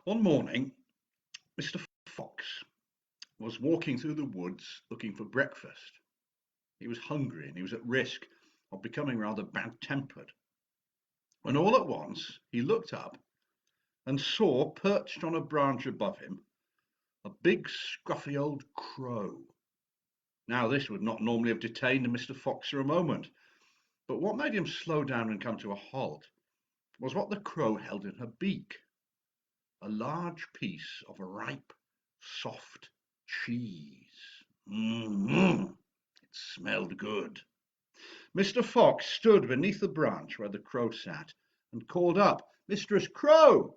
One morning, Mr. Fox was walking through the woods looking for breakfast. He was hungry and he was at risk of becoming rather bad-tempered, when all at once he looked up and saw, perched on a branch above him, a big scruffy old crow. Now, this would not normally have detained Mr. Fox for a moment, but what made him slow down and come to a halt was what the crow held in her beak, a large piece of ripe, soft cheese. Mm-hmm. It smelled good. Mr. Fox stood beneath the branch where the crow sat and called up, "Mistress Crow!"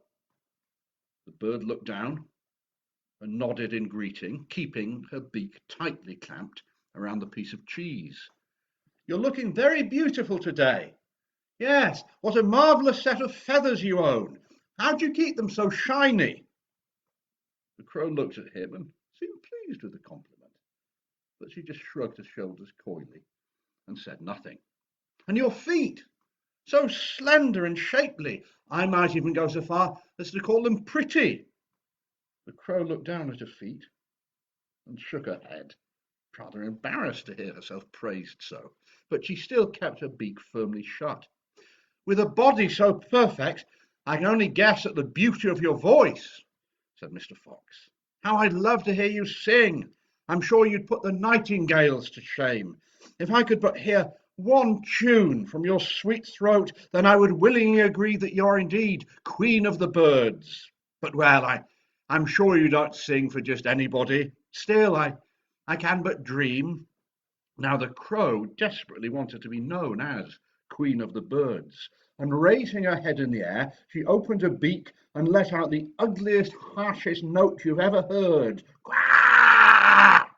The bird looked down and nodded in greeting, keeping her beak tightly clamped around the piece of cheese. "You're looking very beautiful today." "Yes, what a marvellous set of feathers you own. How do you keep them so shiny?" The crow looked at him and seemed pleased with the compliment, but she just shrugged her shoulders coyly and said nothing. "And your feet, so slender and shapely, I might even go so far as to call them pretty." The crow looked down at her feet and shook her head, rather embarrassed to hear herself praised so, but she still kept her beak firmly shut. "With a body so perfect, I can only guess at the beauty of your voice," said Mr. Fox. "How I'd love to hear you sing. I'm sure you'd put the nightingales to shame. If I could but hear one tune from your sweet throat, then I would willingly agree that you're indeed Queen of the Birds. But well, I'm sure you don't sing for just anybody. Still, I can but dream." Now the crow desperately wanted to be known as Queen of the Birds, and raising her head in the air, she opened her beak and let out the ugliest, harshest note you've ever heard. Quack!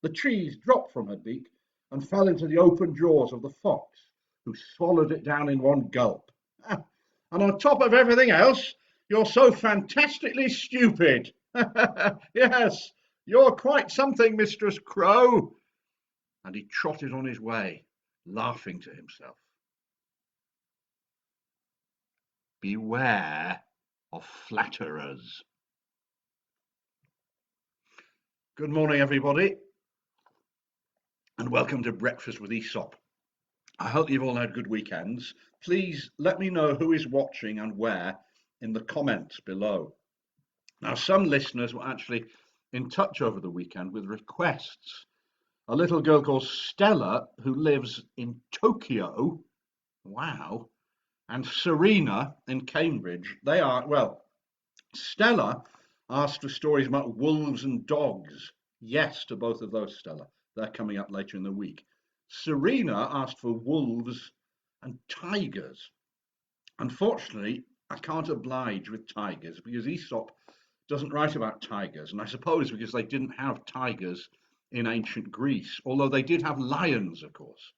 The cheese dropped from her beak and fell into the open jaws of the fox, who swallowed it down in one gulp. "Ah, and on top of everything else, you're so fantastically stupid." "Yes, you're quite something, Mistress Crow." And he trotted on his way, laughing to himself. Beware of flatterers. Good morning, everybody, and welcome to Breakfast with Aesop. I hope you've all had good weekends. Please let me know who is watching and where in the comments below. Now, some listeners were actually in touch over the weekend with requests. A little girl called Stella, who lives in Tokyo, wow, and Serena in Cambridge. Stella asked for stories about wolves and dogs. Yes, to both of those, Stella. They're coming up later in the week. Serena asked for wolves and tigers. Unfortunately, I can't oblige with tigers because Aesop doesn't write about tigers, and I suppose because they didn't have tigers in ancient Greece, although they did have lions, of course.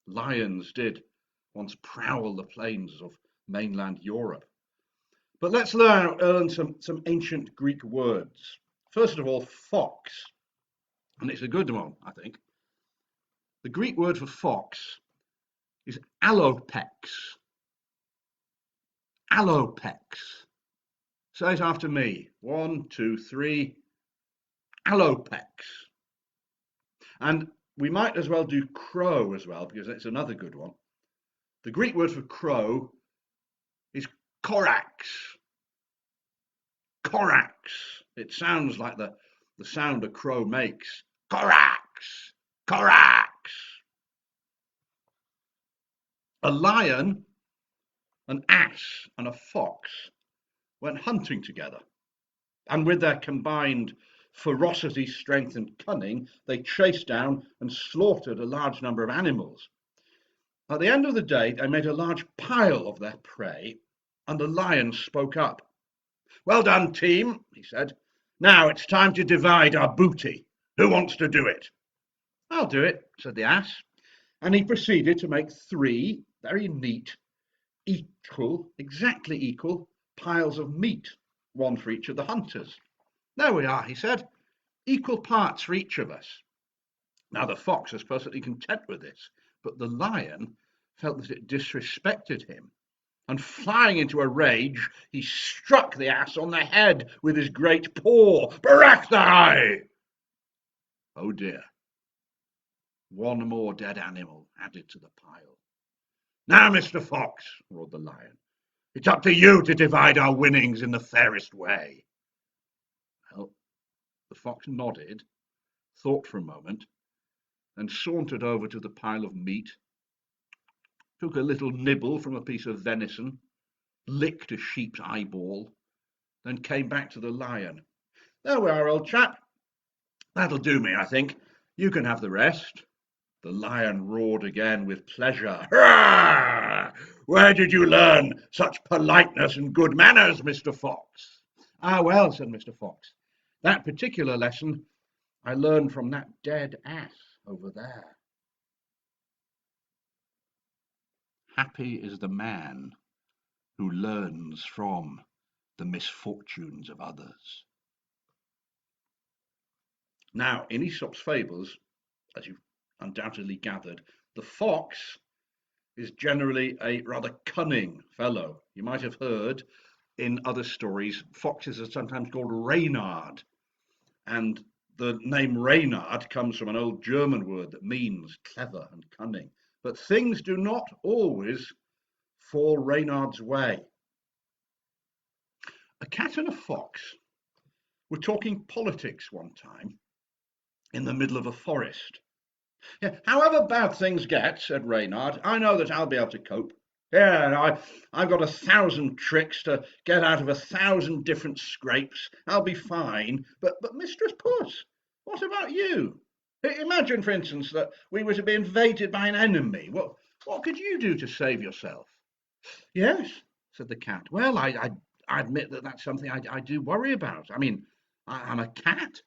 Lions did once prowl the plains of mainland Europe. But let's learn some ancient Greek words. First of all, fox, and it's a good one, I think. The Greek word for fox is allopex. Allopex. Say it after me. 1, 2, 3. Allopex. And we might as well do crow as well, because it's another good one. The Greek word for crow is corax. Corax. It sounds like the sound a crow makes. Corax. Corax. A lion, an ass, and a fox went hunting together. And with their combined ferocity, strength, and cunning, they chased down and slaughtered a large number of animals. At the end of the day, they made a large pile of their prey, and the lion spoke up. "Well done, team," he said. "Now it's time to divide our booty. Who wants to do it?" "I'll do it," said the ass. And he proceeded to make 3 very neat, exactly equal piles of meat, one for each of the hunters. "There we are," he said, "equal parts for each of us." Now the fox was perfectly content with this, but the lion felt that it disrespected him and flying into a rage, he struck the ass on the head with his great paw. Barachthai! Oh dear, one more dead animal added to the pile. Now, Mr. Fox, roared the lion, it's up to you to divide our winnings in the fairest way. Well, the fox nodded, thought for a moment, and sauntered over to the pile of meat, took a little nibble from a piece of venison, licked a sheep's eyeball, then came back to the lion. There we are, old chap. That'll do me, I think. You can have the rest. The lion roared again with pleasure. Hurrah! Where did you learn such politeness and good manners, Mr. Fox? Ah, well, said Mr. Fox, that particular lesson I learned from that dead ass over there. Happy is the man who learns from the misfortunes of others. Now, in Aesop's fables, as you've undoubtedly gathered, the fox is generally a rather cunning fellow. You might have heard in other stories, foxes are sometimes called Reynard, and the name Reynard comes from an old German word that means clever and cunning. But things do not always fall Reynard's way. A cat and a fox were talking politics one time in the middle of a forest. Yeah, however bad things get, said Reynard, I know that I'll be able to cope. Yeah, I've got 1,000 tricks to get out of 1,000 different scrapes. I'll be fine. But Mistress Puss, what about you? Imagine, for instance, that we were to be invaded by an enemy. What could you do to save yourself? Yes, said the cat. Well, I admit that that's something I do worry about. I mean, I'm a cat.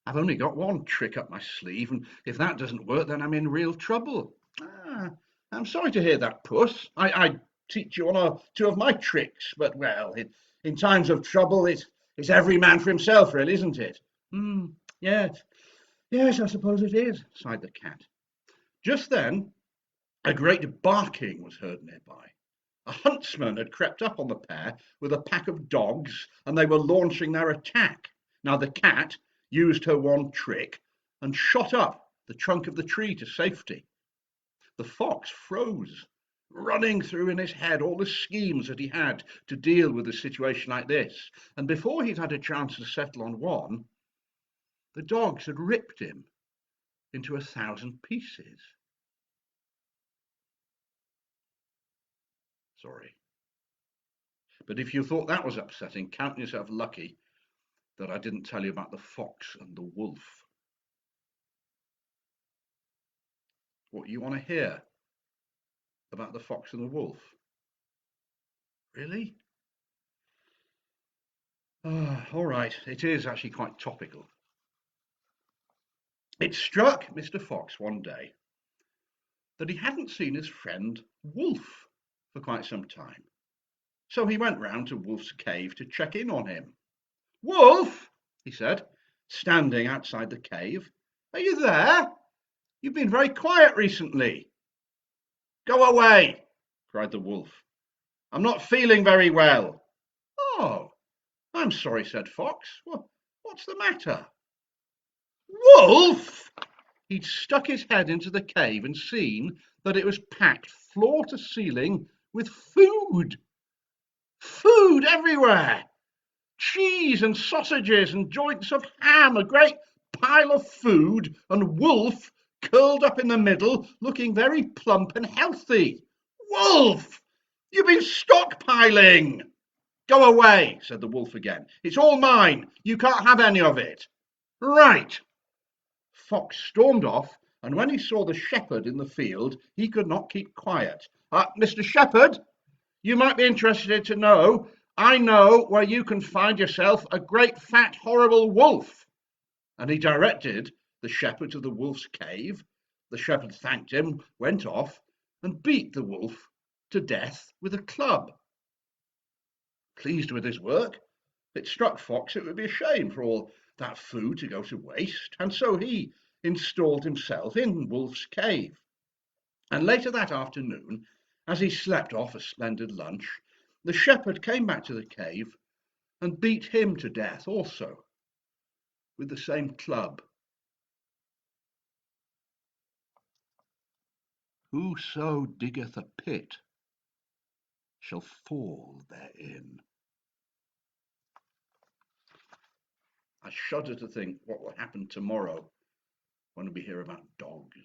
I've only got one trick up my sleeve, and if that doesn't work, then I'm in real trouble. Ah, I'm sorry to hear that, Puss. I'd teach you one or two of my tricks, but, well, in times of trouble, it's every man for himself, really, isn't it? Yes, yes, I suppose it is, sighed the cat. Just then, a great barking was heard nearby. A huntsman had crept up on the pair with a pack of dogs, and they were launching their attack. Now the cat used her one trick and shot up the trunk of the tree to safety. The fox froze, running through in his head all the schemes that he had to deal with a situation like this. And before he'd had a chance to settle on one, the dogs had ripped him into 1,000 pieces. Sorry. But if you thought that was upsetting, count yourself lucky that I didn't tell you about the fox and the wolf. What, you want to hear about the fox and the wolf? Really? All right, it is actually quite topical. It struck Mr. Fox one day that he hadn't seen his friend Wolf for quite some time. So he went round to Wolf's cave to check in on him. Wolf, he said, standing outside the cave, are you there? You've been very quiet recently. Go away, cried the wolf. I'm not feeling very well. Oh, I'm sorry, said Fox. What's the matter? Wolf! He'd stuck his head into the cave and seen that it was packed floor to ceiling with food. Food everywhere. Cheese and sausages and joints of ham, a great pile of food, and Wolf curled up in the middle, looking very plump and healthy. Wolf! You've been stockpiling! Go away, said the wolf again. It's all mine. You can't have any of it. Right. Fox stormed off, and when he saw the shepherd in the field, he could not keep quiet. Mr. Shepherd, you might be interested to know, I know where you can find yourself a great fat horrible wolf. And he directed the shepherd to the wolf's cave. The shepherd thanked him, went off, and beat the wolf to death with a club. Pleased with his work, it struck Fox it would be a shame for all that food to go to waste, and so he installed himself in Wolf's cave. And later that afternoon, as he slept off a splendid lunch, The shepherd came back to the cave and beat him to death also with the same club. Whoso diggeth a pit shall fall therein. I shudder to think what will happen tomorrow when we hear about dogs.